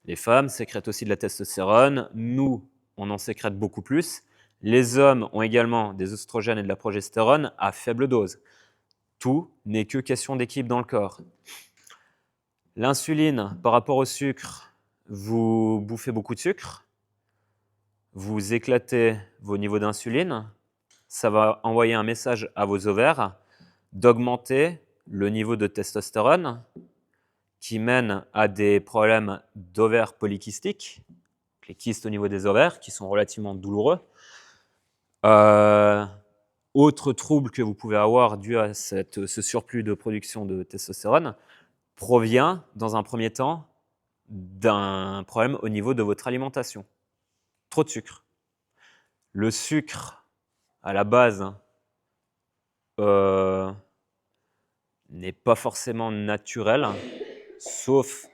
Les femmes sécrètent aussi de la testostérone. Nous, on en sécrète beaucoup plus. Les hommes ont également des oestrogènes et de la progestérone à faible dose. Tout n'est que question d'équilibre dans le corps. L'insuline, par rapport au sucre, vous bouffez beaucoup de sucre, vous éclatez vos niveaux d'insuline, ça va envoyer un message à vos ovaires d'augmenter le niveau de testostérone qui mène à des problèmes d'ovaires polykystiques, les kystes au niveau des ovaires qui sont relativement douloureux. Autre trouble que vous pouvez avoir dû à ce surplus de production de testostérone provient, dans un premier temps, d'un problème au niveau de votre alimentation. Trop de sucre. Le sucre, à la base, n'est pas forcément naturel, sauf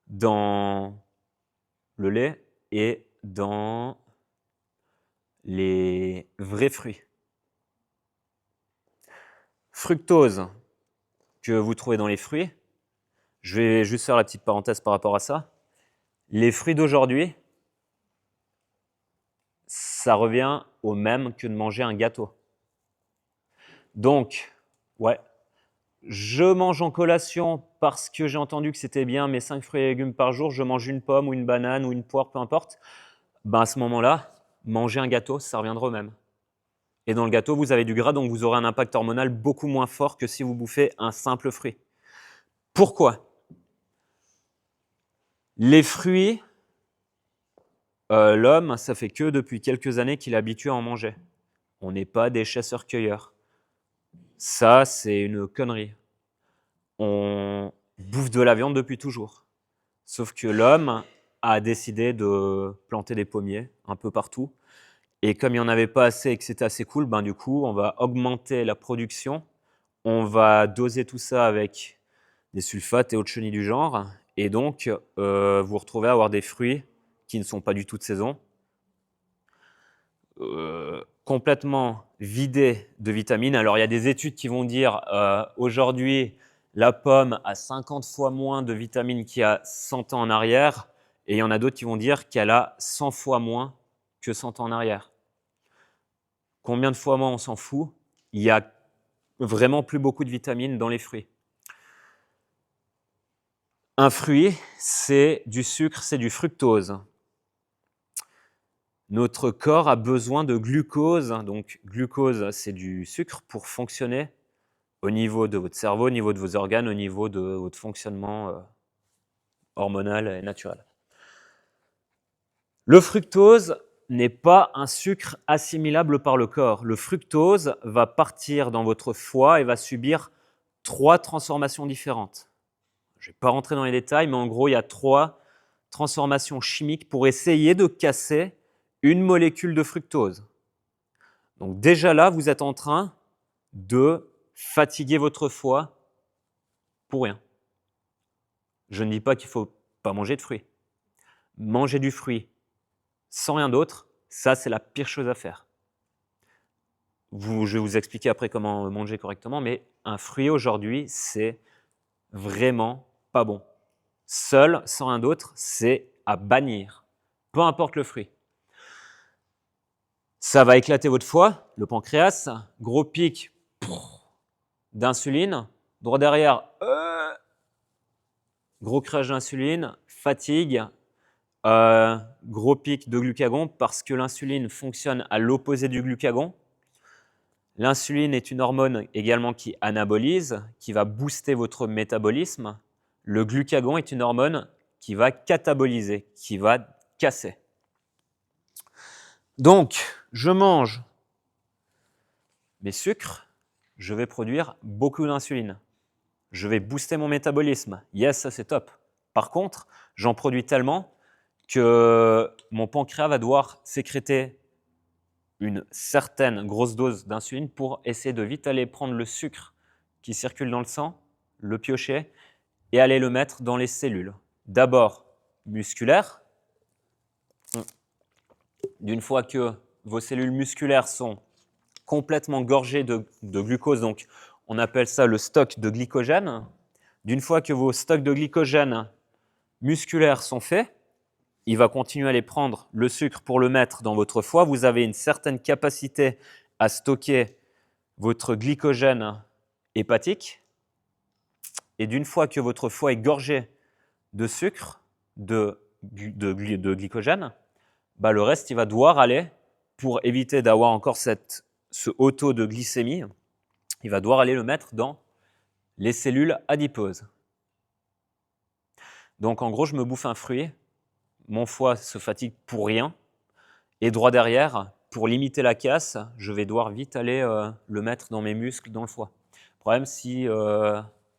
dans le lait et dans les vrais fruits. Fructose que vous trouvez dans les fruits, je vais juste faire la petite parenthèse par rapport à ça. Les fruits d'aujourd'hui, ça revient au même que de manger un gâteau. Donc, ouais, je mange en collation parce que j'ai entendu que c'était bien mes 5 fruits et légumes par jour, je mange une pomme ou une banane ou une poire, peu importe. Ben à ce moment-là, manger un gâteau, ça reviendra au même. Et dans le gâteau, vous avez du gras, donc vous aurez un impact hormonal beaucoup moins fort que si vous bouffez un simple fruit. Pourquoi ? Les fruits, l'homme, ça fait que depuis quelques années qu'il est habitué à en manger. On n'est pas des chasseurs-cueilleurs. Ça, c'est une connerie. On bouffe de la viande depuis toujours. Sauf que l'homme a décidé de planter des pommiers un peu partout. Et comme il n'y en avait pas assez et que c'était assez cool, ben du coup, on va augmenter la production. On va doser tout ça avec des sulfates et autres chenilles du genre. Et donc, vous vous retrouvez à avoir des fruits qui ne sont pas du tout de saison, complètement vidés de vitamines. Alors, il y a des études qui vont dire aujourd'hui, la pomme a 50 fois moins de vitamines qu'il y a 100 ans en arrière. Et il y en a d'autres qui vont dire qu'elle a 100 fois moins que 100 ans en arrière. Combien de fois moins, on s'en fout. Il y a vraiment plus beaucoup de vitamines dans les fruits. Un fruit, c'est du sucre, c'est du fructose. Notre corps a besoin de glucose. Donc, glucose, c'est du sucre pour fonctionner au niveau de votre cerveau, au niveau de vos organes, au niveau de votre fonctionnement hormonal et naturel. Le fructose n'est pas un sucre assimilable par le corps. Le fructose va partir dans votre foie et va subir 3 transformations différentes. Je ne vais pas rentrer dans les détails, mais en gros, il y a 3 transformations chimiques pour essayer de casser une molécule de fructose. Donc déjà là, vous êtes en train de fatiguer votre foie pour rien. Je ne dis pas qu'il ne faut pas manger de fruits. Manger du fruit sans rien d'autre, ça c'est la pire chose à faire. Je vais vous expliquer après comment manger correctement, mais un fruit aujourd'hui, c'est vraiment pas bon. Seul, sans rien d'autre, c'est à bannir. Peu importe le fruit. Ça va éclater votre foie, le pancréas, gros pic d'insuline, droit derrière, gros crash d'insuline, fatigue, gros pic de glucagon parce que l'insuline fonctionne à l'opposé du glucagon. L'insuline est une hormone également qui anabolise, qui va booster votre métabolisme. Le glucagon est une hormone qui va cataboliser, qui va casser. Donc, je mange mes sucres, je vais produire beaucoup d'insuline. Je vais booster mon métabolisme. Yes, ça c'est top. Par contre, j'en produis tellement que mon pancréas va devoir sécréter une certaine grosse dose d'insuline pour essayer de vite aller prendre le sucre qui circule dans le sang, le piocher et aller le mettre dans les cellules. D'abord musculaires. D'une fois que vos cellules musculaires sont complètement gorgées de glucose, donc on appelle ça le stock de glycogène. D'une fois que vos stocks de glycogène musculaires sont faits, il va continuer à aller prendre le sucre pour le mettre dans votre foie. Vous avez une certaine capacité à stocker votre glycogène hépatique. Et d'une fois que votre foie est gorgé de sucre, de glycogène, bah, le reste, il va devoir aller, pour éviter d'avoir encore ce haut taux de glycémie, il va devoir aller le mettre dans les cellules adipeuses. Donc en gros, je me bouffe un fruit, mon foie se fatigue pour rien, et droit derrière, pour limiter la casse, je vais devoir vite aller le mettre dans mes muscles, dans le foie. Le problème, si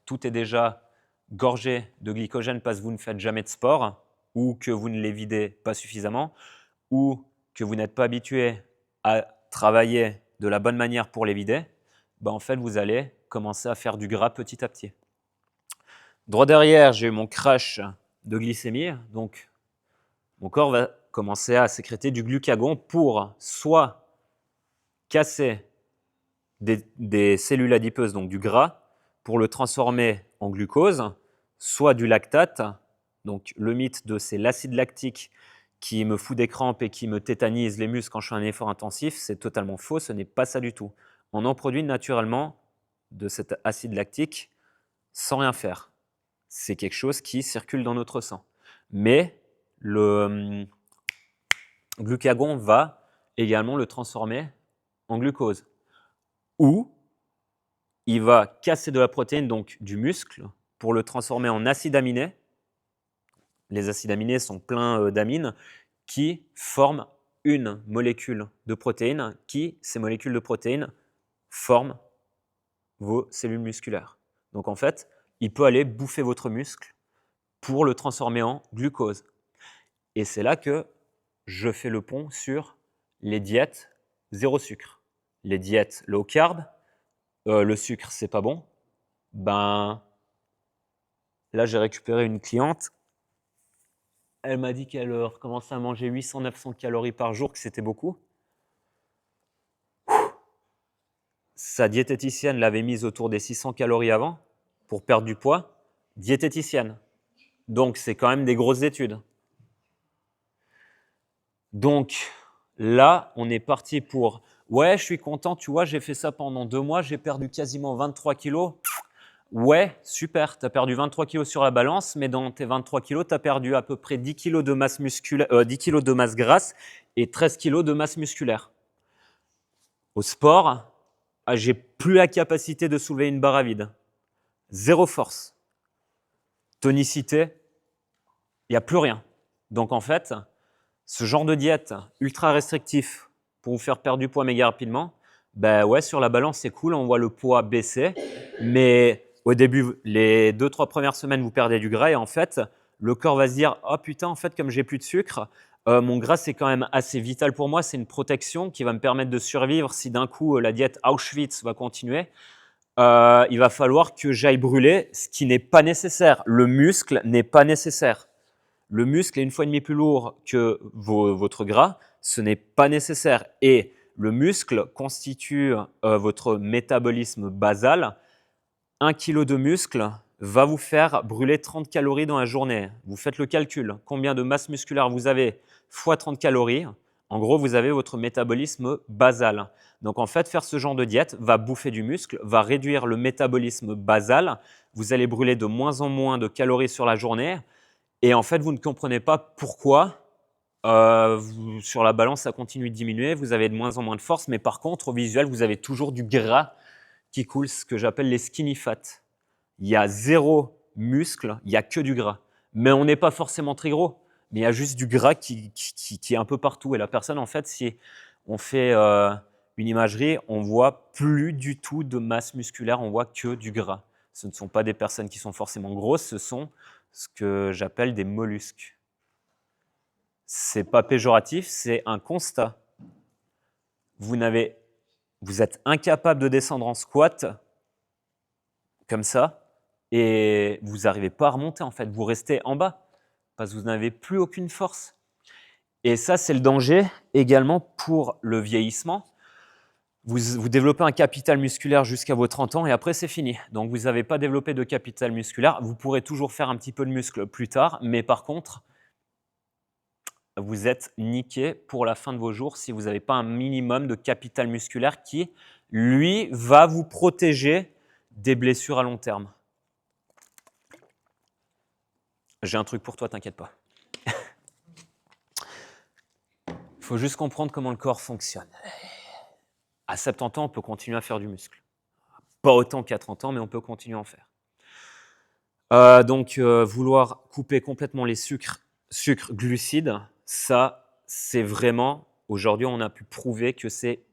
tout est déjà gorgé de glycogène parce que vous ne faites jamais de sport, ou que vous ne les videz pas suffisamment, ou que vous n'êtes pas habitué à travailler de la bonne manière pour les vider, bah en fait, vous allez commencer à faire du gras petit à petit. Droit derrière, j'ai eu mon crash de glycémie, donc mon corps va commencer à sécréter du glucagon pour soit casser des cellules adipeuses, donc du gras, pour le transformer en glucose, soit du lactate, donc le mythe de c'est l'acide lactique qui me fout des crampes et qui me tétanise les muscles quand je fais un effort intensif, c'est totalement faux, ce n'est pas ça du tout. On en produit naturellement de cet acide lactique sans rien faire. C'est quelque chose qui circule dans notre sang. Mais le glucagon va également le transformer en glucose. Ou il va casser de la protéine, donc du muscle, pour le transformer en acides aminés. Les acides aminés sont pleins d'amines qui forment une molécule de protéine qui, ces molécules de protéines, forment vos cellules musculaires. Donc en fait, il peut aller bouffer votre muscle pour le transformer en glucose. Et c'est là que je fais le pont sur les diètes zéro sucre. Les diètes low carb, le sucre, c'est pas bon. Ben, là, j'ai récupéré une cliente. Elle m'a dit qu'elle recommençait à manger 800-900 calories par jour, que c'était beaucoup. Sa diététicienne l'avait mise autour des 600 calories avant pour perdre du poids. Diététicienne. Donc, c'est quand même des grosses études. Donc, là, on est parti pour « Ouais, je suis content, tu vois, j'ai fait ça pendant 2 mois, j'ai perdu quasiment 23 kilos. » Ouais, super, tu as perdu 23 kilos sur la balance, mais dans tes 23 kilos, tu as perdu à peu près 10 kilos de masse, 10 kilos de masse grasse et 13 kilos de masse musculaire. Au sport, j'ai plus la capacité de soulever une barre à vide. Zéro force. Tonicité, il n'y a plus rien. Donc en fait, ce genre de diète ultra restrictif pour vous faire perdre du poids méga rapidement, ben ouais, sur la balance, c'est cool, on voit le poids baisser, mais au début, les 2-3 premières semaines, vous perdez du gras et en fait, le corps va se dire « Oh putain, en fait, comme j'ai plus de sucre, mon gras, c'est quand même assez vital pour moi, c'est une protection qui va me permettre de survivre si d'un coup, la diète Auschwitz va continuer. Il va falloir que j'aille brûler, ce qui n'est pas nécessaire. Le muscle n'est pas nécessaire. Le muscle est 1,5 fois plus lourd que votre gras, ce n'est pas nécessaire. Et le muscle constitue votre métabolisme basal. 1 kg de muscle va vous faire brûler 30 calories dans la journée. Vous faites le calcul, combien de masse musculaire vous avez fois 30 calories. En gros, vous avez votre métabolisme basal. Donc en fait, faire ce genre de diète va bouffer du muscle, va réduire le métabolisme basal. Vous allez brûler de moins en moins de calories sur la journée. Et en fait, vous ne comprenez pas pourquoi sur la balance, ça continue de diminuer. Vous avez de moins en moins de force. Mais par contre, au visuel, vous avez toujours du gras qui coule, ce que j'appelle les skinny fat. Il y a zéro muscle, il n'y a que du gras. Mais on n'est pas forcément très gros, mais il y a juste du gras qui est un peu partout. Et la personne, en fait, si on fait une imagerie, on voit plus du tout de masse musculaire, on voit que du gras. Ce ne sont pas des personnes qui sont forcément grosses, ce sont ce que j'appelle des mollusques. C'est pas péjoratif, c'est un constat. Vous êtes incapable de descendre en squat comme ça et vous n'arrivez pas à remonter en fait. Vous restez en bas parce que vous n'avez plus aucune force. Et ça, c'est le danger également pour le vieillissement. Vous développez un capital musculaire jusqu'à vos 30 ans et après, c'est fini. Donc, vous n'avez pas développé de capital musculaire. Vous pourrez toujours faire un petit peu de muscle plus tard, mais par contre, vous êtes niqué pour la fin de vos jours si vous n'avez pas un minimum de capital musculaire qui, lui, va vous protéger des blessures à long terme. J'ai un truc pour toi, t'inquiète pas. Il faut juste comprendre comment le corps fonctionne. À 70 ans, on peut continuer à faire du muscle. Pas autant qu'à 30 ans, mais on peut continuer à en faire. Donc, vouloir couper complètement les sucres glucides, ça, c'est vraiment, aujourd'hui, on a pu prouver que c'est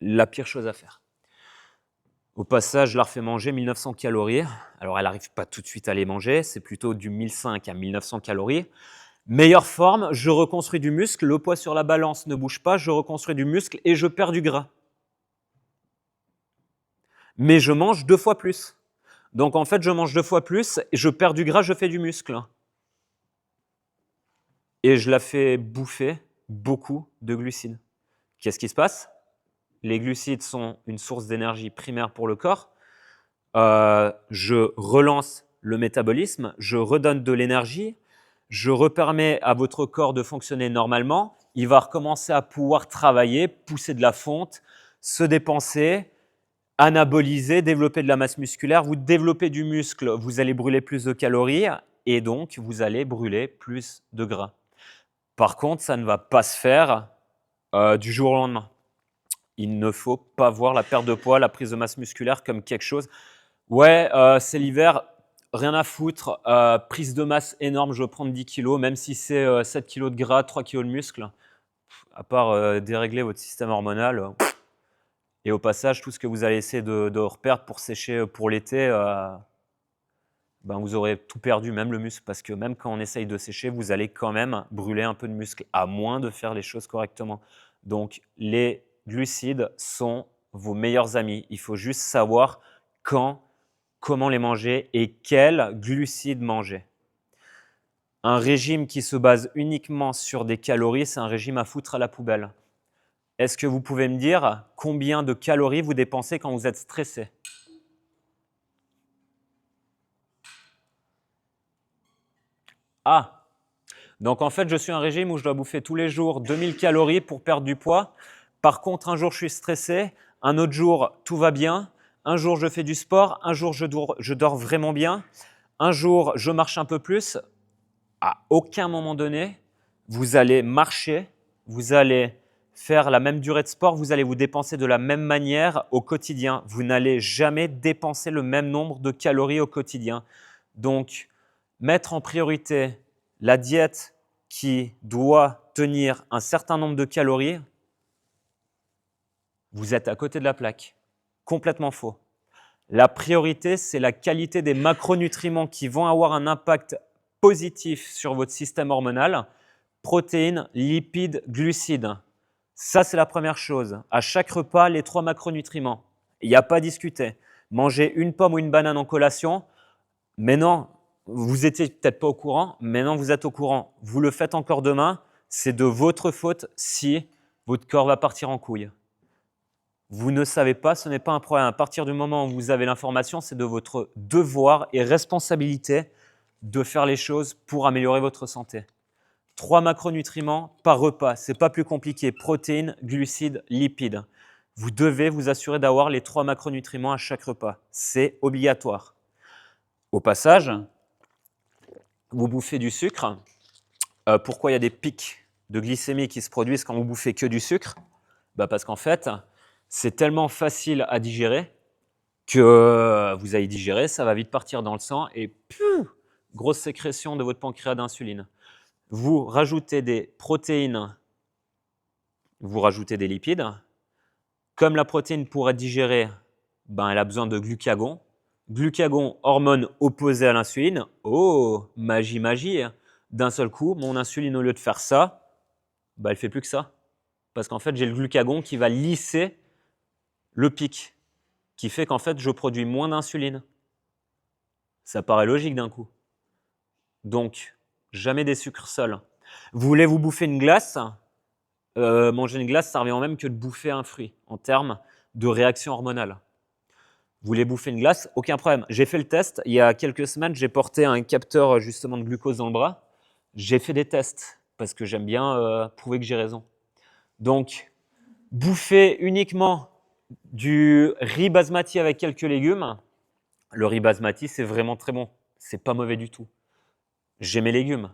la pire chose à faire. Au passage, je leur fais manger 1900 calories. Alors, elle n'arrive pas tout de suite à les manger, c'est plutôt du 1500 à 1900 calories. Meilleure forme, je reconstruis du muscle, le poids sur la balance ne bouge pas, je reconstruis du muscle et je perds du gras. Mais je mange 2 fois plus. Donc en fait, je mange 2 fois plus, je perds du gras, je fais du muscle. Et je la fais bouffer beaucoup de glucides. Qu'est-ce qui se passe? Les glucides sont une source d'énergie primaire pour le corps. Je relance le métabolisme, je redonne de l'énergie, je repermets à votre corps de fonctionner normalement. Il va recommencer à pouvoir travailler, pousser de la fonte, se dépenser, anaboliser, développer de la masse musculaire. Vous développez du muscle, vous allez brûler plus de calories et donc vous allez brûler plus de gras. Par contre, ça ne va pas se faire du jour au lendemain. Il ne faut pas voir la perte de poids, la prise de masse musculaire comme quelque chose. Ouais, c'est l'hiver, rien à foutre, prise de masse énorme, je veux prendre 10 kilos, même si c'est 7 kilos de gras, 3 kilos de muscle. À part dérégler votre système hormonal. Et au passage, tout ce que vous allez essayer de reperdre pour sécher pour l'été, vous aurez tout perdu, même le muscle, parce que même quand on essaye de sécher, vous allez quand même brûler un peu de muscle, à moins de faire les choses correctement. Donc, les glucides sont vos meilleurs amis. Il faut juste savoir quand, comment les manger et quels glucides manger. Un régime qui se base uniquement sur des calories, c'est un régime à foutre à la poubelle. Est-ce que vous pouvez me dire combien de calories vous dépensez quand vous êtes stressé? Ah, donc en fait, je suis un régime où je dois bouffer tous les jours 2000 calories pour perdre du poids. Par contre, un jour, je suis stressé, un autre jour, tout va bien. Un jour, je fais du sport, un jour, je dors vraiment bien. Un jour, je marche un peu plus. À aucun moment donné, vous allez marcher, vous allez faire la même durée de sport, vous allez vous dépenser de la même manière au quotidien. Vous n'allez jamais dépenser le même nombre de calories au quotidien. Donc, mettre en priorité la diète qui doit tenir un certain nombre de calories, vous êtes à côté de la plaque. Complètement faux. La priorité, c'est la qualité des macronutriments qui vont avoir un impact positif sur votre système hormonal. Protéines, lipides, glucides. Ça, c'est la première chose. À chaque repas, les 3 macronutriments. Il n'y a pas à discuter. Manger une pomme ou une banane en collation, mais non, vous n'étiez peut-être pas au courant, maintenant vous êtes au courant. Vous le faites encore demain, c'est de votre faute si votre corps va partir en couille. Vous ne savez pas, ce n'est pas un problème. À partir du moment où vous avez l'information, c'est de votre devoir et responsabilité de faire les choses pour améliorer votre santé. 3 macronutriments par repas, ce n'est pas plus compliqué. Protéines, glucides, lipides. Vous devez vous assurer d'avoir les 3 macronutriments à chaque repas. C'est obligatoire. Au passage, vous bouffez du sucre. Pourquoi il y a des pics de glycémie qui se produisent quand vous bouffez que du sucre? Parce qu'en fait, c'est tellement facile à digérer que vous allez digérer, ça va vite partir dans le sang et grosse sécrétion de votre pancréas d'insuline. Vous rajoutez des protéines, vous rajoutez des lipides. Comme la protéine pour être digérée, elle a besoin de glucagon. Glucagon, hormone opposée à l'insuline. Oh, magie, magie. D'un seul coup, mon insuline, au lieu de faire ça, elle ne fait plus que ça. Parce qu'en fait, j'ai le glucagon qui va lisser le pic, qui fait qu'en fait, je produis moins d'insuline. Ça paraît logique d'un coup. Donc, jamais des sucres seuls. Vous voulez vous bouffer une glace? Manger une glace, ça revient au même que de bouffer un fruit en termes de réaction hormonale. Vous voulez bouffer une glace? Aucun problème. J'ai fait le test. Il y a quelques semaines, j'ai porté un capteur justement de glucose dans le bras. J'ai fait des tests parce que j'aime bien prouver que j'ai raison. Donc, bouffer uniquement du riz basmati avec quelques légumes, le riz basmati, c'est vraiment très bon. C'est pas mauvais du tout. J'ai mes légumes.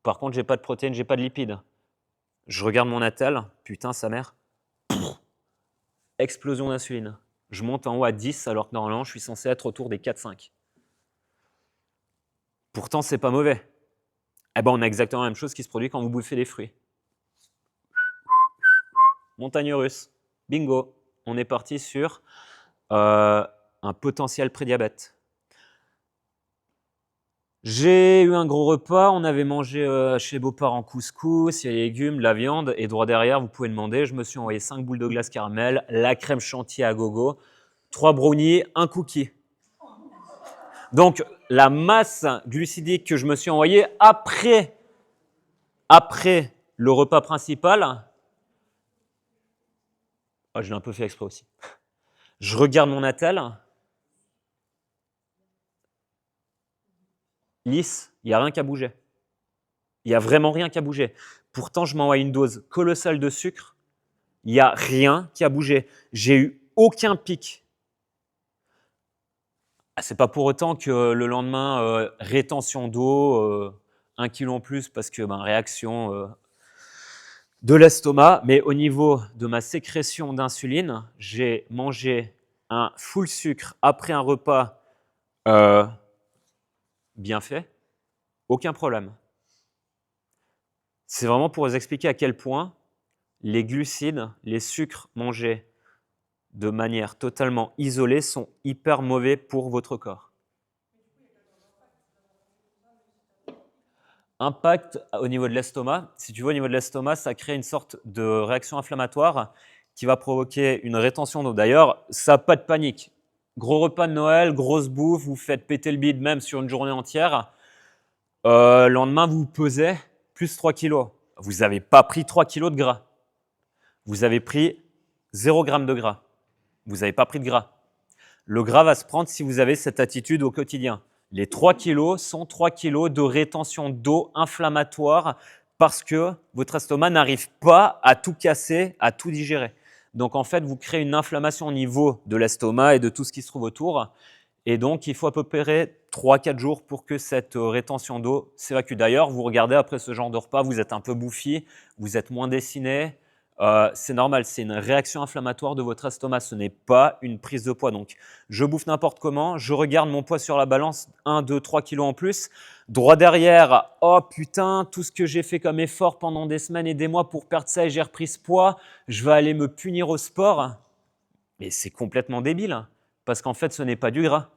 Par contre, j'ai pas de protéines, j'ai pas de lipides. Je regarde mon attel, putain, sa mère. Explosion d'insuline. Je monte en haut à 10 alors que normalement, je suis censé être autour des 4-5. Pourtant, c'est pas mauvais. Eh ben, on a exactement la même chose qui se produit quand vous bouffez des fruits. Montagne russe. Bingo. On est parti sur un potentiel prédiabète. J'ai eu un gros repas, on avait mangé chez les beaux-parents couscous, il y a les légumes, la viande, et droit derrière, vous pouvez demander, je me suis envoyé 5 boules de glace caramel, la crème chantilly à gogo, 3 brownies, un cookie. Donc, la masse glucidique que je me suis envoyée après le repas principal, je l'ai un peu fait exprès aussi. Je regarde mon attel, lisse, il n'y a rien qui a bougé. Il n'y a vraiment rien qui a bougé. Pourtant, je m'envoie une dose colossale de sucre. Il n'y a rien qui a bougé. J'ai eu aucun pic. C'est pas pour autant que le lendemain, rétention d'eau, 1 kilo en plus parce que réaction de l'estomac. Mais au niveau de ma sécrétion d'insuline, j'ai mangé un full sucre après un repas bien fait. Aucun problème. C'est vraiment pour vous expliquer à quel point les glucides, les sucres mangés de manière totalement isolée sont hyper mauvais pour votre corps. Impact au niveau de l'estomac. Si tu veux, au niveau de l'estomac, ça crée une sorte de réaction inflammatoire qui va provoquer une rétention d'eau. D'ailleurs, ça n'a pas de panique. Gros repas de Noël, grosse bouffe, vous faites péter le bide même sur une journée entière. Le lendemain, vous pesez plus 3 kilos. Vous n'avez pas pris 3 kilos de gras. Vous avez pris 0 g de gras. Vous n'avez pas pris de gras. Le gras va se prendre si vous avez cette attitude au quotidien. Les 3 kilos sont 3 kilos de rétention d'eau inflammatoire parce que votre estomac n'arrive pas à tout casser, à tout digérer. Donc en fait, vous créez une inflammation au niveau de l'estomac et de tout ce qui se trouve autour. Et donc, il faut à peu près 3-4 jours pour que cette rétention d'eau s'évacue. D'ailleurs, vous regardez après ce genre de repas, vous êtes un peu bouffi, vous êtes moins dessiné. C'est normal, c'est une réaction inflammatoire de votre estomac, ce n'est pas une prise de poids. Donc, je bouffe n'importe comment, je regarde mon poids sur la balance, 1, 2, 3 kilos en plus. Droit derrière, oh putain, tout ce que j'ai fait comme effort pendant des semaines et des mois pour perdre ça et j'ai repris ce poids, je vais aller me punir au sport. Mais c'est complètement débile, parce qu'en fait, ce n'est pas du gras.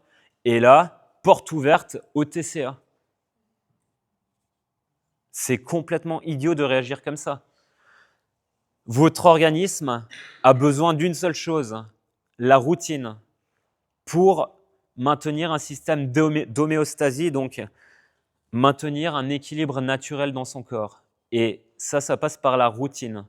Et là, porte ouverte au TCA. C'est complètement idiot de réagir comme ça. Votre organisme a besoin d'une seule chose, la routine, pour maintenir un système d'homéostasie, donc maintenir un équilibre naturel dans son corps. Et ça passe par la routine.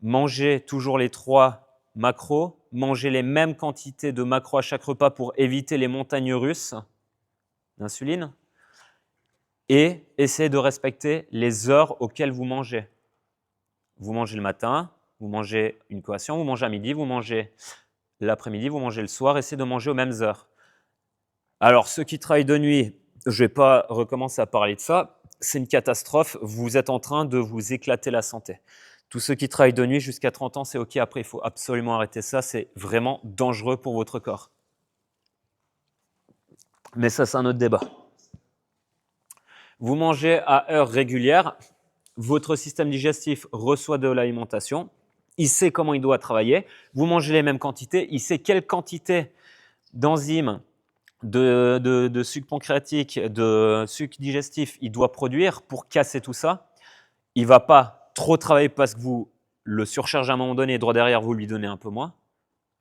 Manger toujours les 3 macros, manger les mêmes quantités de macros à chaque repas pour éviter les montagnes russes d'insuline, et essayer de respecter les heures auxquelles vous mangez. Vous mangez le matin, vous mangez une collation, vous mangez à midi, vous mangez l'après-midi, vous mangez le soir, essayez de manger aux mêmes heures. Alors, ceux qui travaillent de nuit, je ne vais pas recommencer à parler de ça, c'est une catastrophe, vous êtes en train de vous éclater la santé. Tous ceux qui travaillent de nuit jusqu'à 30 ans, c'est OK, après il faut absolument arrêter ça, c'est vraiment dangereux pour votre corps. Mais ça, c'est un autre débat. Vous mangez à heure régulière, votre système digestif reçoit de l'alimentation, il sait comment il doit travailler, vous mangez les mêmes quantités, il sait quelle quantité d'enzymes, de sucre pancréatique, de sucre digestif il doit produire pour casser tout ça. Il ne va pas trop travailler parce que vous le surchargez à un moment donné et droit derrière, vous lui donnez un peu moins.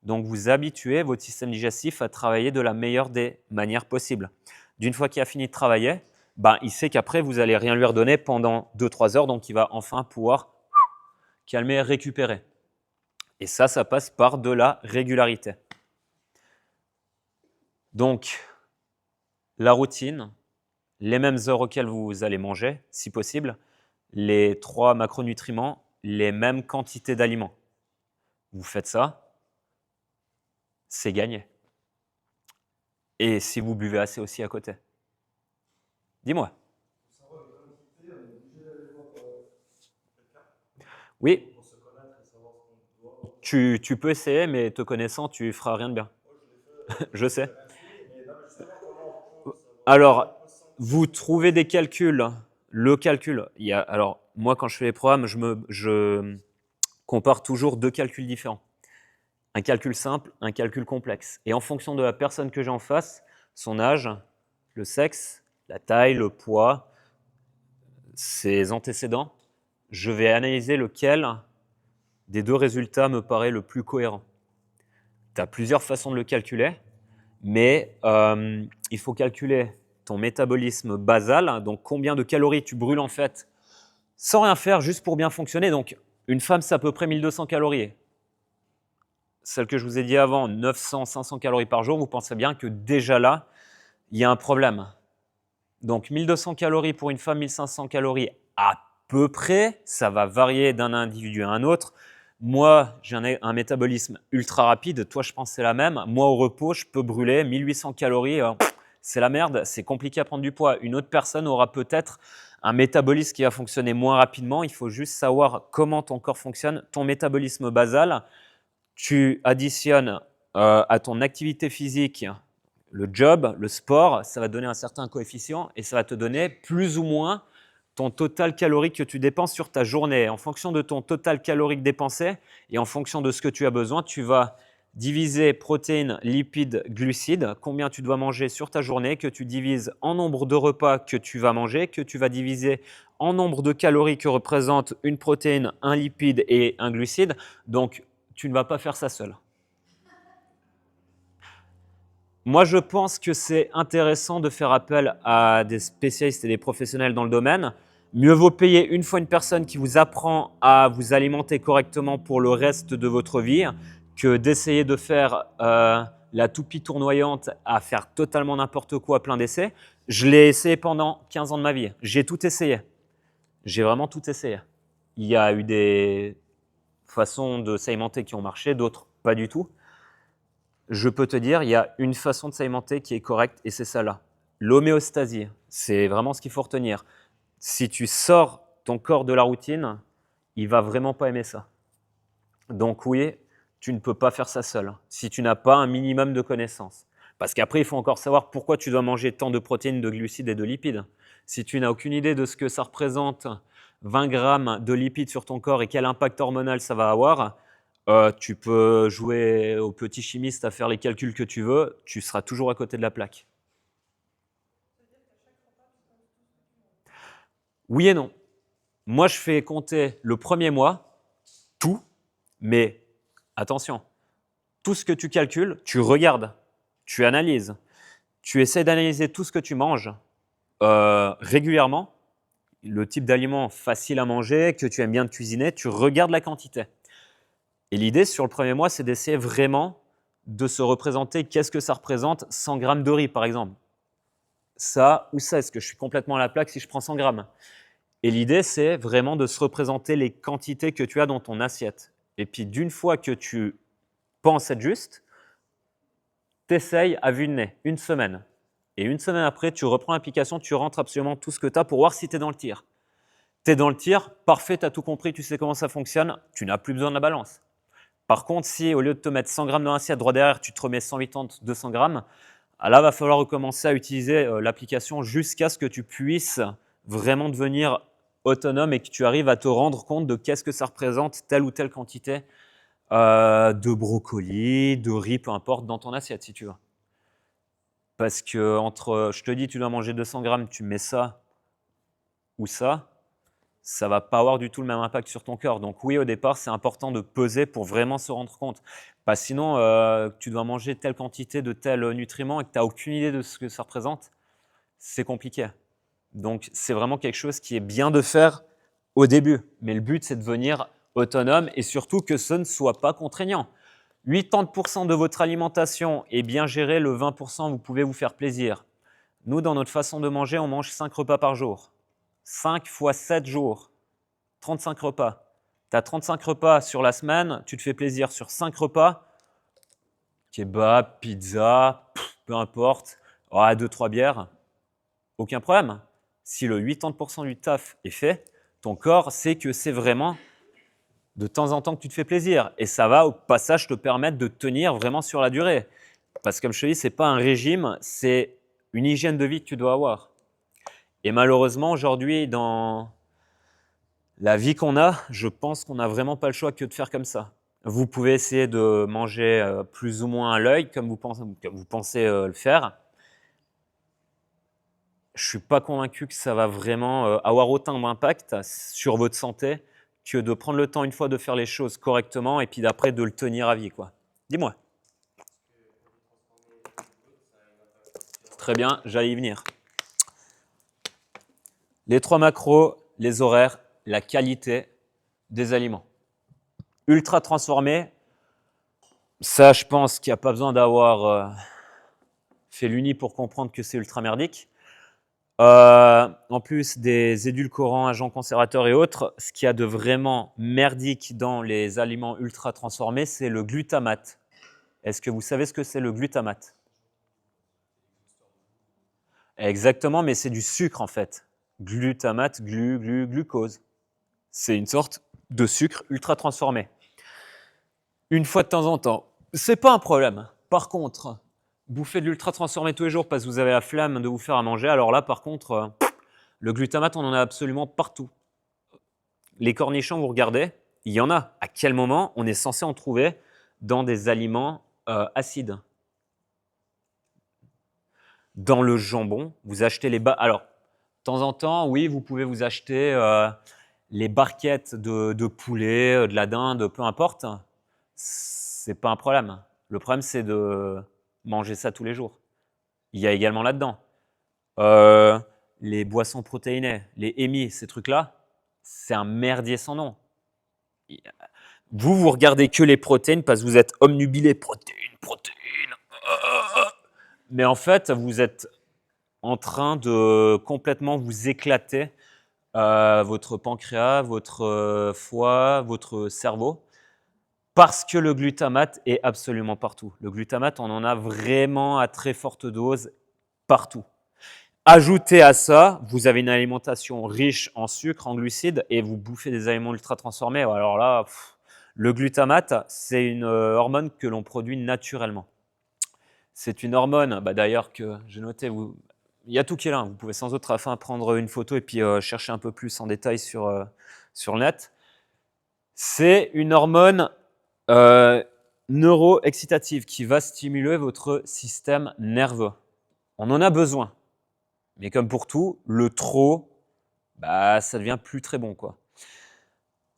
Donc, vous habituez votre système digestif à travailler de la meilleure des manières possibles. D'une fois qu'il a fini de travailler, il sait qu'après, vous n'allez rien lui redonner pendant 2-3 heures, donc il va enfin pouvoir calmer et récupérer. Et ça passe par de la régularité. Donc, la routine, les mêmes heures auxquelles vous allez manger, si possible, les 3 macronutriments, les mêmes quantités d'aliments. Vous faites ça, c'est gagné. Et si vous buvez assez aussi à côté. Dis-moi. Oui. Tu peux essayer, mais te connaissant, tu feras rien de bien. Je sais. Alors, vous trouvez des calculs. Le calcul, alors moi quand je fais les programmes, je compare toujours 2 calculs différents. Un calcul simple, un calcul complexe. Et en fonction de la personne que j'ai en face, son âge, le sexe, la taille, le poids, ses antécédents, je vais analyser lequel des 2 résultats me paraît le plus cohérent. Tu as plusieurs façons de le calculer, mais il faut calculer ton métabolisme basal, donc combien de calories tu brûles en fait, sans rien faire, juste pour bien fonctionner. Donc, une femme, c'est à peu près 1200 calories. Celle que je vous ai dit avant, 900, 500 calories par jour, vous pensez bien que déjà là, il y a un problème. Donc, 1200 calories pour une femme, 1500 calories à peu près. Ça va varier d'un individu à un autre. Moi, j'ai un métabolisme ultra rapide. Toi, je pense que c'est la même. Moi, au repos, je peux brûler 1800 calories. C'est la merde. C'est compliqué à prendre du poids. Une autre personne aura peut-être un métabolisme qui va fonctionner moins rapidement. Il faut juste savoir comment ton corps fonctionne. Ton métabolisme basal, tu additionnes à ton activité physique le job, le sport, ça va donner un certain coefficient et ça va te donner plus ou moins ton total calorique que tu dépenses sur ta journée. En fonction de ton total calorique dépensé et en fonction de ce que tu as besoin, tu vas diviser protéines, lipides, glucides, combien tu dois manger sur ta journée, que tu divises en nombre de repas que tu vas manger, que tu vas diviser en nombre de calories que représente une protéine, un lipide et un glucide. Donc, tu ne vas pas faire ça seul. Moi, je pense que c'est intéressant de faire appel à des spécialistes et des professionnels dans le domaine. Mieux vaut payer une fois une personne qui vous apprend à vous alimenter correctement pour le reste de votre vie que d'essayer de faire la toupie tournoyante à faire totalement n'importe quoi à plein d'essais. Je l'ai essayé pendant 15 ans de ma vie. J'ai tout essayé. J'ai vraiment tout essayé. Il y a eu des façons de s'alimenter qui ont marché, d'autres pas du tout. Je peux te dire, il y a une façon de s'alimenter qui est correcte et c'est celle-là. L'homéostasie, c'est vraiment ce qu'il faut retenir. Si tu sors ton corps de la routine, il va vraiment pas aimer ça. Donc oui, tu ne peux pas faire ça seul si tu n'as pas un minimum de connaissances. Parce qu'après, il faut encore savoir pourquoi tu dois manger tant de protéines, de glucides et de lipides. Si tu n'as aucune idée de ce que ça représente 20 grammes de lipides sur ton corps et quel impact hormonal ça va avoir, tu peux jouer au petit chimiste à faire les calculs que tu veux, tu seras toujours à côté de la plaque. Oui et non. Moi, je fais compter le premier mois, tout, mais attention, tout ce que tu calcules, tu regardes, tu analyses, tu essaies d'analyser tout ce que tu manges régulièrement, le type d'aliment facile à manger, que tu aimes bien cuisiner, tu regardes la quantité. Et l'idée sur le premier mois, c'est d'essayer vraiment de se représenter qu'est-ce que ça représente 100 grammes de riz, par exemple. Ça ou ça, est-ce que je suis complètement à la plaque si je prends 100 grammes? Et l'idée, c'est vraiment de se représenter les quantités que tu as dans ton assiette. Et puis, d'une fois que tu penses être juste, t'essayes à vue de nez, une semaine. Et une semaine après, tu reprends l'application, tu rentres absolument tout ce que tu as pour voir si tu es dans le tir. Tu es dans le tir, parfait, tu as tout compris, tu sais comment ça fonctionne, tu n'as plus besoin de la balance. Par contre, si au lieu de te mettre 100 grammes dans l'assiette, droit derrière, tu te remets 180, 200 grammes, là, va falloir recommencer à utiliser l'application jusqu'à ce que tu puisses vraiment devenir autonome et que tu arrives à te rendre compte de qu'est-ce que ça représente telle ou telle quantité de brocoli, de riz, peu importe, dans ton assiette, si tu veux. Parce que entre, je te dis, tu dois manger 200 grammes, tu mets ça ou ça va pas avoir du tout le même impact sur ton corps. Donc oui, au départ, c'est important de peser pour vraiment se rendre compte. Parce que sinon, tu dois manger telle quantité de tel nutriment et que tu n'as aucune idée de ce que ça représente, c'est compliqué. Donc c'est vraiment quelque chose qui est bien de faire au début. Mais le but, c'est de devenir autonome et surtout que ce ne soit pas contraignant. 80% de votre alimentation est bien gérée, le 20%, vous pouvez vous faire plaisir. Nous, dans notre façon de manger, on mange 5 repas par jour. 5 fois 7 jours, 35 repas. Tu as 35 repas sur la semaine, tu te fais plaisir sur 5 repas, kebab, pizza, peu importe, 2-3 bières, aucun problème. Si le 80% du taf est fait, ton corps sait que c'est vraiment de temps en temps que tu te fais plaisir. Et ça va au passage te permettre de tenir vraiment sur la durée. Parce que comme je te dis, ce n'est pas un régime, c'est une hygiène de vie que tu dois avoir. Et malheureusement, aujourd'hui, dans la vie qu'on a, je pense qu'on n'a vraiment pas le choix que de faire comme ça. Vous pouvez essayer de manger plus ou moins à l'œil, comme vous pensez le faire. Je ne suis pas convaincu que ça va vraiment avoir autant d'impact sur votre santé que de prendre le temps une fois de faire les choses correctement et puis d'après de le tenir à vie, quoi. Dis-moi. Très bien, j'allais y venir. Les 3 macros, les horaires, la qualité des aliments. Ultra transformés, ça je pense qu'il n'y a pas besoin d'avoir fait l'uni pour comprendre que c'est ultra merdique. En plus des édulcorants, agents conservateurs et autres, ce qu'il y a de vraiment merdique dans les aliments ultra transformés, c'est le glutamate. Est-ce que vous savez ce que c'est le glutamate? Exactement, mais c'est du sucre en fait. Glutamate, glucose. C'est une sorte de sucre ultra transformé. Une fois de temps en temps, c'est pas un problème. Par contre, bouffer de l'ultra transformé tous les jours parce que vous avez la flemme de vous faire à manger, alors là par contre, le glutamate, on en a absolument partout. Les cornichons, vous regardez, il y en a. À quel moment on est censé en trouver dans des aliments acides? Dans le jambon, vous achetez les alors, de temps en temps, oui, vous pouvez vous acheter les barquettes de poulet, de la dinde, peu importe. C'est pas un problème. Le problème, c'est de manger ça tous les jours. Il y a également là-dedans les boissons protéinées, les EMI, ces trucs-là, c'est un merdier sans nom. Vous regardez que les protéines parce que vous êtes omnubilé, protéines. Mais en fait, vous êtes en train de complètement vous éclater votre pancréas, votre foie, votre cerveau, parce que le glutamate est absolument partout. Le glutamate, on en a vraiment à très forte dose partout. Ajoutez à ça, vous avez une alimentation riche en sucre, en glucides, et vous bouffez des aliments ultra transformés. Alors là, le glutamate, c'est une hormone que l'on produit naturellement. C'est une hormone, d'ailleurs, que j'ai noté, il y a tout qui est là. Vous pouvez sans autre afin prendre une photo et puis chercher un peu plus en détail sur le net. C'est une hormone neuroexcitative qui va stimuler votre système nerveux. On en a besoin. Mais comme pour tout, le trop, ça devient plus très bon, quoi.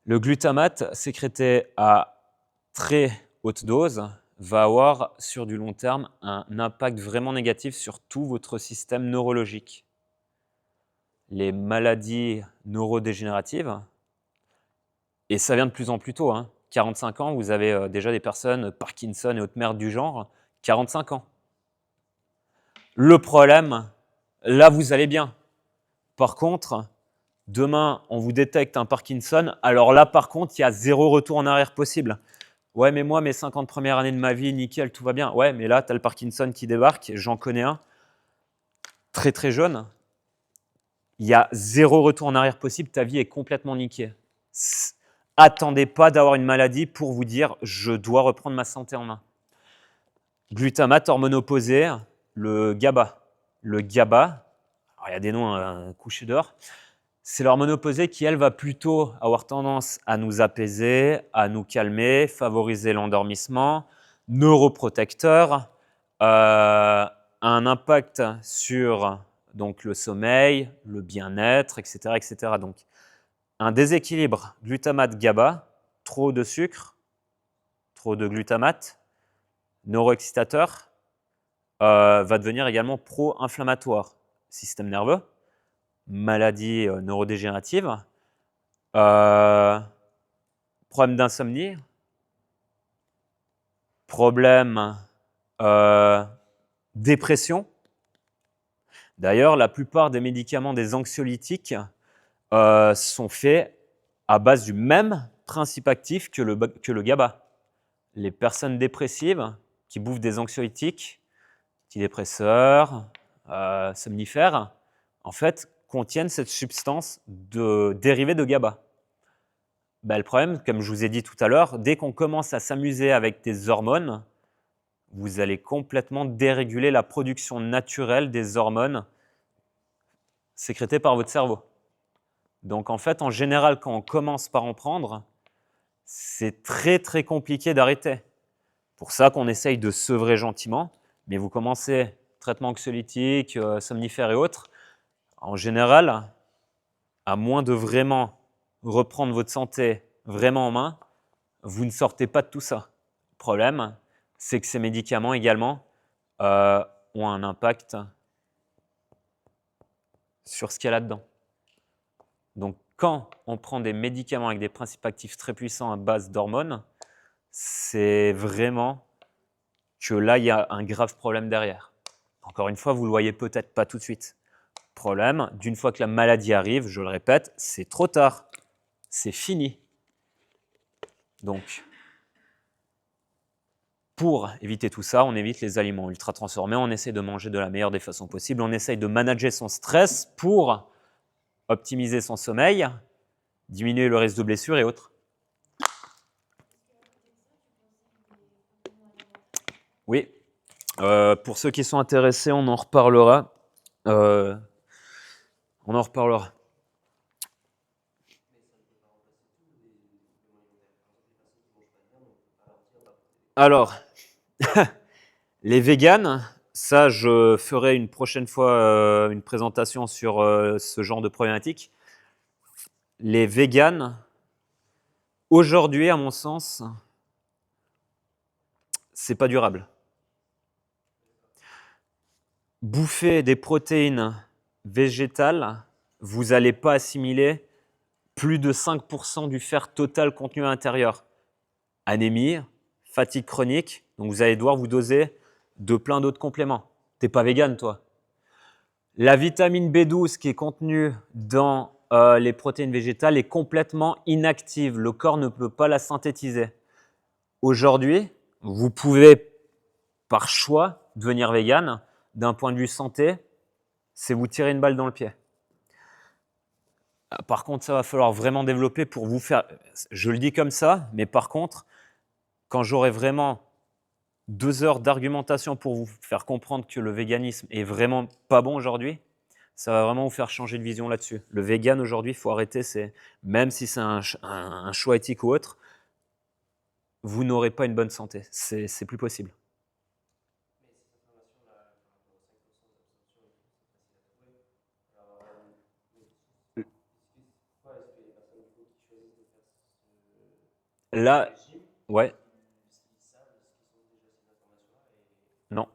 Le glutamate sécrété à très haute dose va avoir sur du long terme un impact vraiment négatif sur tout votre système neurologique. Les maladies neurodégénératives, et ça vient de plus en plus tôt, 45 ans, vous avez déjà des personnes Parkinson et autres merdes du genre, 45 ans. Le problème, là vous allez bien. Par contre, demain, on vous détecte un Parkinson, alors là, par contre, il y a 0 retour en arrière possible. Ouais, mais moi, mes 50 premières années de ma vie, nickel, tout va bien. Ouais, mais là, tu as le Parkinson qui débarque, j'en connais un, très très jeune. Il y a 0 retour en arrière possible, ta vie est complètement niquée. Attendez pas d'avoir une maladie pour vous dire « je dois reprendre ma santé en main ». Glutamate, hormone opposée, le GABA. Le GABA, alors il y a des noms couchés dehors, c'est l'hormone opposée qui, elle, va plutôt avoir tendance à nous apaiser, à nous calmer, favoriser l'endormissement, neuroprotecteur, un impact sur donc, le sommeil, le bien-être, etc., etc. Donc, un déséquilibre glutamate-GABA, trop de sucre, trop de glutamate, neuroexcitateur, va devenir également pro-inflammatoire, système nerveux, maladie neurodégénérative, problème d'insomnie, problème dépression. D'ailleurs, la plupart des médicaments, des anxiolytiques, sont faits à base du même principe actif que le GABA. Les personnes dépressives qui bouffent des anxiolytiques, antidépresseurs, somnifères, en fait, contiennent cette substance dérivée de GABA. Ben, le problème, comme je vous ai dit tout à l'heure, dès qu'on commence à s'amuser avec des hormones, vous allez complètement déréguler la production naturelle des hormones sécrétées par votre cerveau. Donc en fait, en général, quand on commence par en prendre, c'est très très compliqué d'arrêter. Pour ça qu'on essaye de sevrer gentiment, mais vous commencez traitement anxiolytique, somnifères et autres, en général, à moins de vraiment reprendre votre santé vraiment en main, vous ne sortez pas de tout ça. Le problème, c'est que ces médicaments également ont un impact sur ce qu'il y a là-dedans. Donc, quand on prend des médicaments avec des principes actifs très puissants à base d'hormones, c'est vraiment que là, il y a un grave problème derrière. Encore une fois, vous ne le voyez peut-être pas tout de suite. Problème, d'une fois que la maladie arrive, je le répète, c'est trop tard. C'est fini. Donc, pour éviter tout ça, on évite les aliments ultra transformés, on essaie de manger de la meilleure des façons possibles, on essaye de manager son stress pour optimiser son sommeil, diminuer le risque de blessure et autres. Oui, pour ceux qui sont intéressés, on en reparlera. Alors, les véganes, ça, je ferai une prochaine fois une présentation sur ce genre de problématique. Les véganes, aujourd'hui, à mon sens, c'est pas durable. Bouffer des protéines végétales, vous n'allez pas assimiler plus de 5% du fer total contenu à l'intérieur. Anémie, fatigue chronique, donc vous allez devoir vous doser de plein d'autres compléments. T'es pas végane, toi. La vitamine B12 qui est contenue dans les protéines végétales est complètement inactive. Le corps ne peut pas la synthétiser. Aujourd'hui, vous pouvez, par choix, devenir végane. D'un point de vue santé, c'est vous tirer une balle dans le pied. Par contre, ça va falloir vraiment développer pour vous faire… Je le dis comme ça, mais par contre, quand j'aurai vraiment 2 heures d'argumentation pour vous faire comprendre que le véganisme est vraiment pas bon aujourd'hui, ça va vraiment vous faire changer de vision là-dessus. Le vegan aujourd'hui, il faut arrêter, même si c'est un choix éthique ou autre, vous n'aurez pas une bonne santé. C'est plus possible. Là, ouais, non.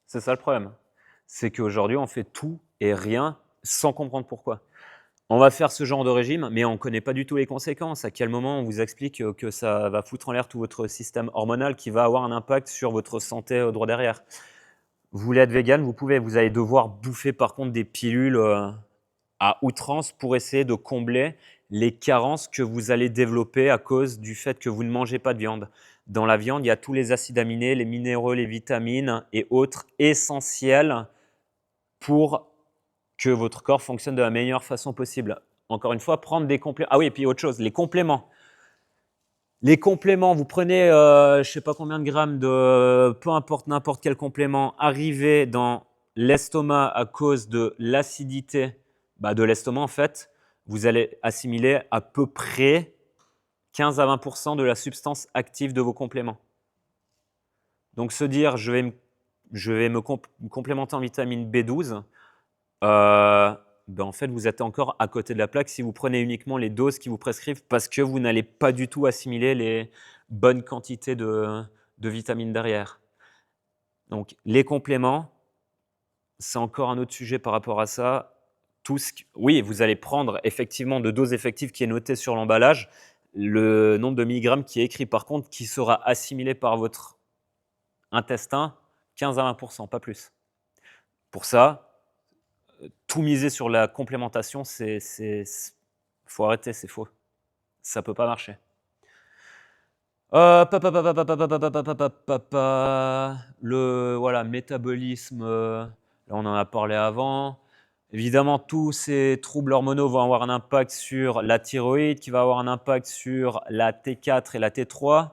C'est ça le problème. C'est qu'aujourd'hui, on fait tout et rien sans comprendre pourquoi. On va faire ce genre de régime, mais on ne connaît pas du tout les conséquences. À quel moment on vous explique que ça va foutre en l'air tout votre système hormonal qui va avoir un impact sur votre santé au droit derrière. Vous voulez être vegan, vous pouvez. Vous allez devoir bouffer par contre des pilules à outrance pour essayer de combler les carences que vous allez développer à cause du fait que vous ne mangez pas de viande. Dans la viande, il y a tous les acides aminés, les minéraux, les vitamines et autres essentiels pour que votre corps fonctionne de la meilleure façon possible. Encore une fois, prendre des compléments. Ah oui, et puis autre chose, les compléments. Les compléments, vous prenez je ne sais pas combien de grammes de peu importe n'importe quel complément, arrivé dans l'estomac à cause de l'acidité de l'estomac en fait, vous allez assimiler à peu près 15 à 20% de la substance active de vos compléments. Donc se dire je vais me complémenter en vitamine B12, en fait, vous êtes encore à côté de la plaque si vous prenez uniquement les doses qui vous prescrivent parce que vous n'allez pas du tout assimiler les bonnes quantités de vitamines derrière. Donc, les compléments, c'est encore un autre sujet par rapport à ça. Oui, vous allez prendre effectivement de doses effectives qui est notée sur l'emballage, le nombre de milligrammes qui est écrit par contre, qui sera assimilé par votre intestin, 15 à 20%, pas plus. Pour ça, tout miser sur la complémentation, faut arrêter, c'est faux. Ça peut pas marcher. Le voilà, métabolisme, là on en a parlé avant. Évidemment, tous ces troubles hormonaux vont avoir un impact sur la thyroïde, qui va avoir un impact sur la T4 et la T3.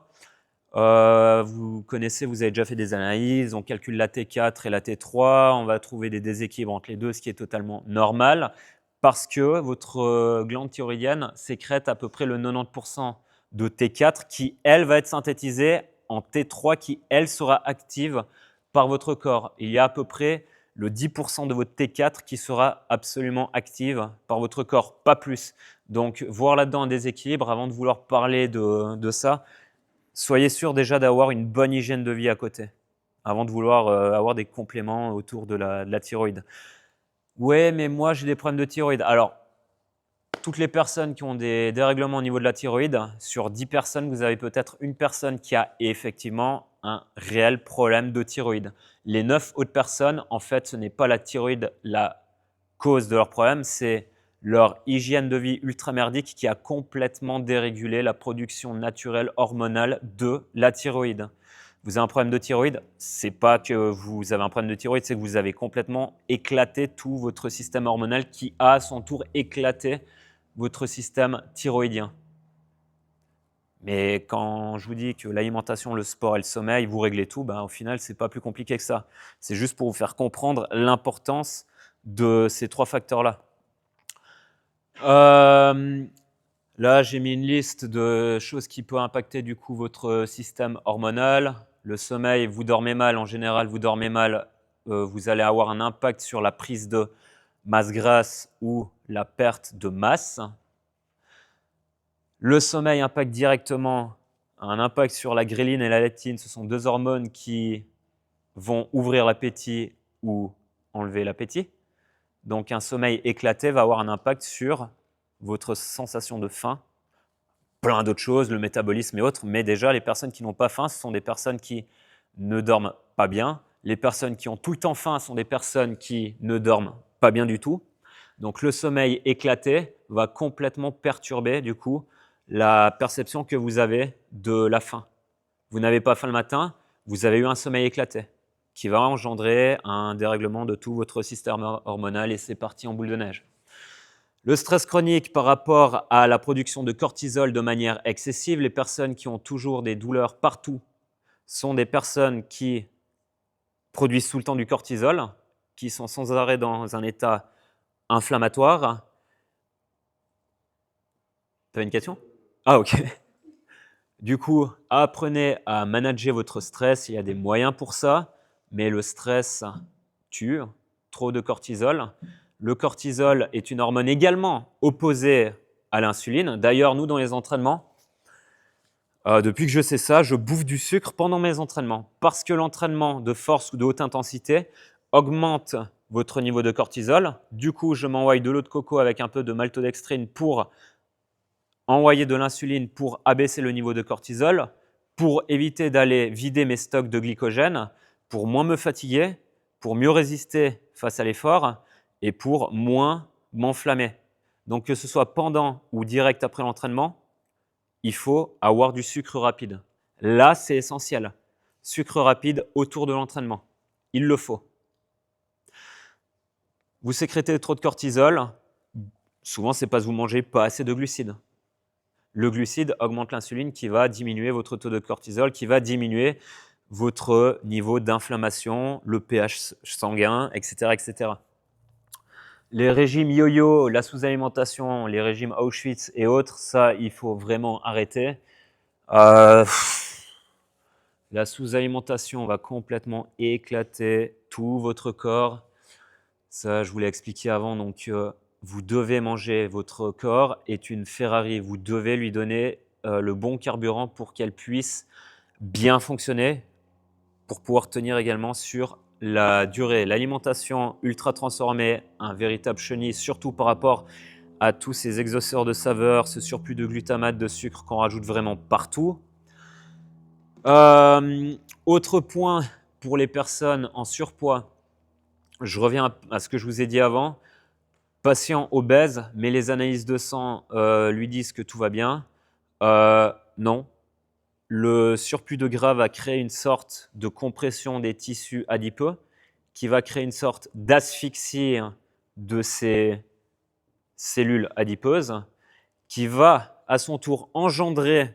Vous connaissez, vous avez déjà fait des analyses, on calcule la T4 et la T3, on va trouver des déséquilibres entre les deux, ce qui est totalement normal, parce que votre glande thyroïdienne sécrète à peu près le 90% de T4 qui, elle, va être synthétisée en T3 qui, elle, sera active par votre corps. Il y a à peu près le 10% de votre T4 qui sera absolument active par votre corps, pas plus. Donc, voir là-dedans un déséquilibre, avant de vouloir parler de ça, soyez sûr déjà d'avoir une bonne hygiène de vie à côté, avant de vouloir avoir des compléments autour de la thyroïde. Ouais, mais moi j'ai des problèmes de thyroïde. Alors, toutes les personnes qui ont des dérèglements au niveau de la thyroïde, sur 10 personnes, vous avez peut-être une personne qui a effectivement un réel problème de thyroïde. Les 9 autres personnes, en fait, ce n'est pas la thyroïde la cause de leur problème, c'est leur hygiène de vie ultra merdique qui a complètement dérégulé la production naturelle hormonale de la thyroïde. Vous avez un problème de thyroïde, c'est pas que vous avez un problème de thyroïde, c'est que vous avez complètement éclaté tout votre système hormonal qui a à son tour éclaté votre système thyroïdien. Mais quand je vous dis que l'alimentation, le sport et le sommeil, vous réglez tout, ben, au final, c'est pas plus compliqué que ça. C'est juste pour vous faire comprendre l'importance de ces 3 facteurs-là. Là, j'ai mis une liste de choses qui peuvent impacter du coup votre système hormonal. Le sommeil, vous dormez mal, en général, vous dormez mal, vous allez avoir un impact sur la prise de masse grasse ou la perte de masse. Le sommeil impacte directement un impact sur la ghréline et la leptine. Ce sont 2 hormones qui vont ouvrir l'appétit ou enlever l'appétit. Donc un sommeil éclaté va avoir un impact sur votre sensation de faim, plein d'autres choses, le métabolisme et autres. Mais déjà, les personnes qui n'ont pas faim, ce sont des personnes qui ne dorment pas bien. Les personnes qui ont tout le temps faim sont des personnes qui ne dorment pas bien du tout. Donc le sommeil éclaté va complètement perturber du coup la perception que vous avez de la faim. Vous n'avez pas faim le matin, vous avez eu un sommeil éclaté qui va engendrer un dérèglement de tout votre système hormonal et c'est parti en boule de neige. Le stress chronique par rapport à la production de cortisol de manière excessive, les personnes qui ont toujours des douleurs partout sont des personnes qui produisent tout le temps du cortisol, qui sont sans arrêt dans un état inflammatoire. Tu as une question? Ah ok. Du coup, apprenez à manager votre stress, il y a des moyens pour ça, mais le stress tue, trop de cortisol. Le cortisol est une hormone également opposée à l'insuline. D'ailleurs, nous, dans les entraînements, depuis que je sais ça, je bouffe du sucre pendant mes entraînements parce que l'entraînement de force ou de haute intensité augmente votre niveau de cortisol. Du coup, je m'envoie de l'eau de coco avec un peu de maltodextrine pour envoyer de l'insuline pour abaisser le niveau de cortisol, pour éviter d'aller vider mes stocks de glycogène, pour moins me fatiguer, pour mieux résister face à l'effort et pour moins m'enflammer. Donc que ce soit pendant ou direct après l'entraînement, il faut avoir du sucre rapide. Là, c'est essentiel. Sucre rapide autour de l'entraînement. Il le faut. Vous sécrétez trop de cortisol, souvent, c'est parce que vous mangez pas assez de glucides. Le glucide augmente l'insuline qui va diminuer votre taux de cortisol, qui va diminuer votre niveau d'inflammation, le pH sanguin, etc., etc. Les régimes yo-yo, la sous-alimentation, les régimes Auschwitz et autres, ça, il faut vraiment arrêter. La sous-alimentation va complètement éclater tout votre corps. Ça, je vous l'ai expliqué avant, donc vous devez manger, votre corps est une Ferrari, vous devez lui donner le bon carburant pour qu'elle puisse bien fonctionner, pour pouvoir tenir également sur la durée. L'alimentation ultra transformée, un véritable chenille, surtout par rapport à tous ces exhausteurs de saveurs, ce surplus de glutamate, de sucre qu'on rajoute vraiment partout. Autre point pour les personnes en surpoids, je reviens à ce que je vous ai dit avant. Patient obèse, mais les analyses de sang lui disent que tout va bien. Non. Le surplus de gras va créer une sorte de compression des tissus adipeux qui va créer une sorte d'asphyxie de ces cellules adipeuses qui va à son tour engendrer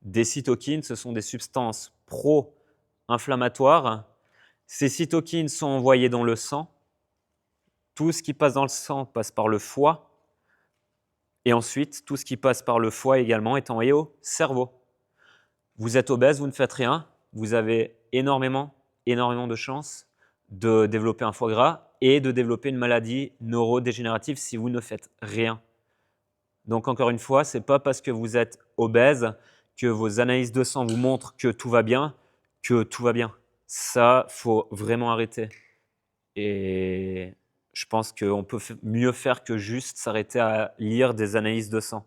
des cytokines. Ce sont des substances pro-inflammatoires. Ces cytokines sont envoyées dans le sang. Tout ce qui passe dans le sang passe par le foie. Et ensuite, tout ce qui passe par le foie également est envoyé au cerveau. Vous êtes obèse, vous ne faites rien, vous avez énormément de chances de développer un foie gras et de développer une maladie neurodégénérative si vous ne faites rien. Donc encore une fois, ce n'est pas parce que vous êtes obèse que vos analyses de sang vous montrent que tout va bien, que tout va bien. Ça, il faut vraiment arrêter. Et je pense qu'on peut mieux faire que juste s'arrêter à lire des analyses de sang.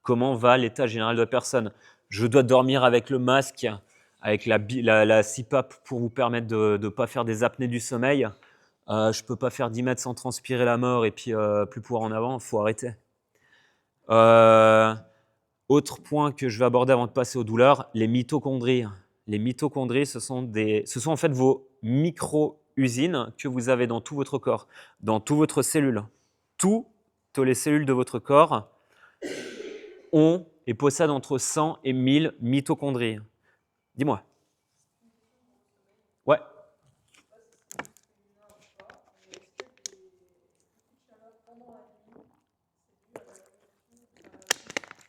Comment va l'état général de la personne? Je dois dormir avec le masque, avec la CPAP pour vous permettre de ne pas faire des apnées du sommeil. Je ne peux pas faire 10 mètres sans transpirer la mort et puis plus pouvoir en avant, il faut arrêter. Autre point que je vais aborder avant de passer aux douleurs, les mitochondries. Les mitochondries, ce sont en fait vos micro-usines que vous avez dans tout votre corps, dans toutes votre cellule. Toutes les cellules de votre corps ont et possèdent entre 100 et 1000 mitochondries. Dis-moi. Ouais.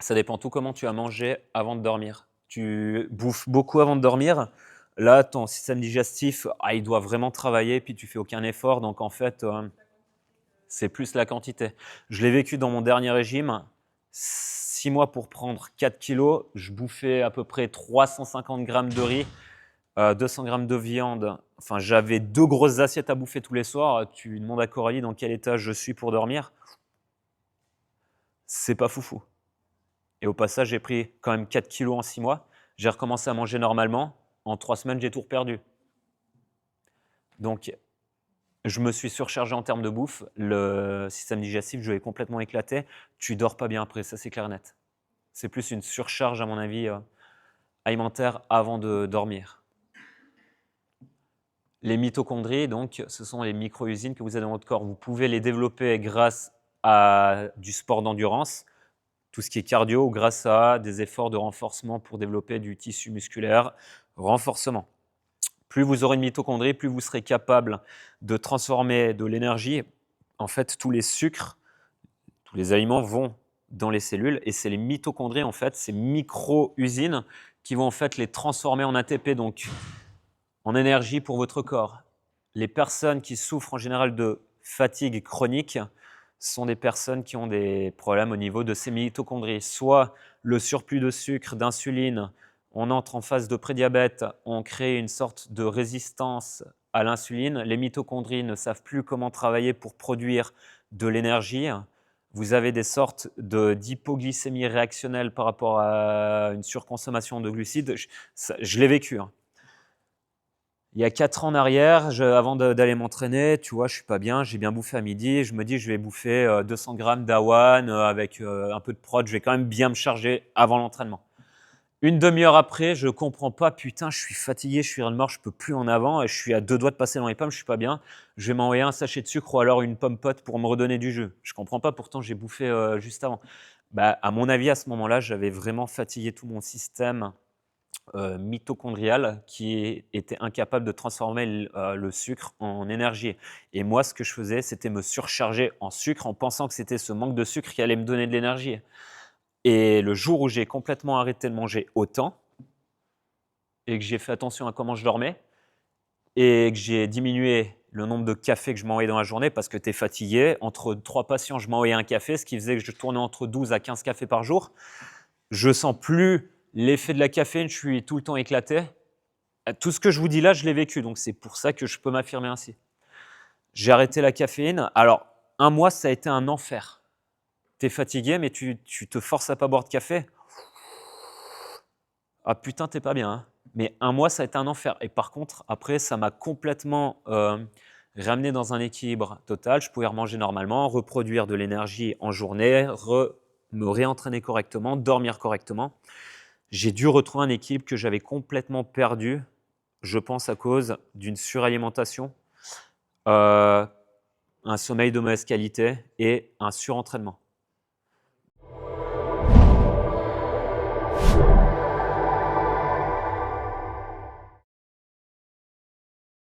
Ça dépend tout comment tu as mangé avant de dormir. Tu bouffes beaucoup avant de dormir. Là, ton système digestif, il doit vraiment travailler, puis tu fais aucun effort. Donc, en fait, c'est plus la quantité. Je l'ai vécu dans mon dernier régime. 6 mois pour prendre 4 kilos. Je bouffais à peu près 350 grammes de riz, 200 grammes de viande. Enfin, j'avais 2 grosses assiettes à bouffer tous les soirs. Tu demandes à Coralie dans quel état je suis pour dormir. C'est pas foufou. Et au passage, j'ai pris quand même 4 kilos en 6 mois. J'ai recommencé à manger normalement. En 3 semaines, j'ai tout reperdu. Donc, je me suis surchargé en termes de bouffe. Le système digestif, je l'ai complètement éclaté. Tu dors pas bien après, ça c'est clair net. C'est plus une surcharge, à mon avis, alimentaire avant de dormir. Les mitochondries, donc, ce sont les micro-usines que vous avez dans votre corps. Vous pouvez les développer grâce à du sport d'endurance, tout ce qui est cardio, grâce à des efforts de renforcement pour développer du tissu musculaire, renforcement. Plus vous aurez une mitochondrie, plus vous serez capable de transformer de l'énergie. En fait, tous les sucres, tous les aliments vont dans les cellules et c'est les mitochondries, en fait, ces micro-usines qui vont en fait les transformer en ATP, donc en énergie pour votre corps. Les personnes qui souffrent en général de fatigue chronique sont des personnes qui ont des problèmes au niveau de ces mitochondries. Soit le surplus de sucre, d'insuline, on entre en phase de prédiabète, on crée une sorte de résistance à l'insuline. Les mitochondries ne savent plus comment travailler pour produire de l'énergie. Vous avez des sortes d'hypoglycémie réactionnelle par rapport à une surconsommation de glucides. Je l'ai vécu. Il y a 4 ans en arrière, avant d'aller m'entraîner, tu vois, je suis pas bien, j'ai bien bouffé à midi, je me dis je vais bouffer 200 grammes d'Awan avec un peu de prod, je vais quand même bien me charger avant l'entraînement. Une demi-heure après, je comprends pas, putain, je suis fatigué, je suis ras-le-mort, je peux plus en avant, et je suis à 2 doigts de passer dans les pommes, je suis pas bien. Je vais m'envoyer un sachet de sucre ou alors une pomme pote pour me redonner du jus. Je comprends pas, pourtant j'ai bouffé juste avant. À mon avis, à ce moment-là, j'avais vraiment fatigué tout mon système mitochondrial qui était incapable de transformer le sucre en énergie. Et moi, ce que je faisais, c'était me surcharger en sucre en pensant que c'était ce manque de sucre qui allait me donner de l'énergie. Et le jour où j'ai complètement arrêté de manger autant et que j'ai fait attention à comment je dormais et que j'ai diminué le nombre de cafés que je m'envoyais dans la journée parce que tu es fatigué, entre 3 patients, je m'envoyais un café, ce qui faisait que je tournais entre 12 à 15 cafés par jour. Je sens plus l'effet de la caféine, je suis tout le temps éclaté. Tout ce que je vous dis là, je l'ai vécu, donc c'est pour ça que je peux m'affirmer ainsi. J'ai arrêté la caféine. Alors, 1 mois, ça a été un enfer. Tu es fatigué, mais tu te forces à pas boire de café. Ah putain, t'es pas bien. Hein. Mais 1 mois, ça a été un enfer. Et par contre, après, ça m'a complètement ramener dans un équilibre total. Je pouvais remanger normalement, reproduire de l'énergie en journée, me réentraîner correctement, dormir correctement. J'ai dû retrouver un équilibre que j'avais complètement perdu, je pense à cause d'une suralimentation, un sommeil de mauvaise qualité et un surentraînement.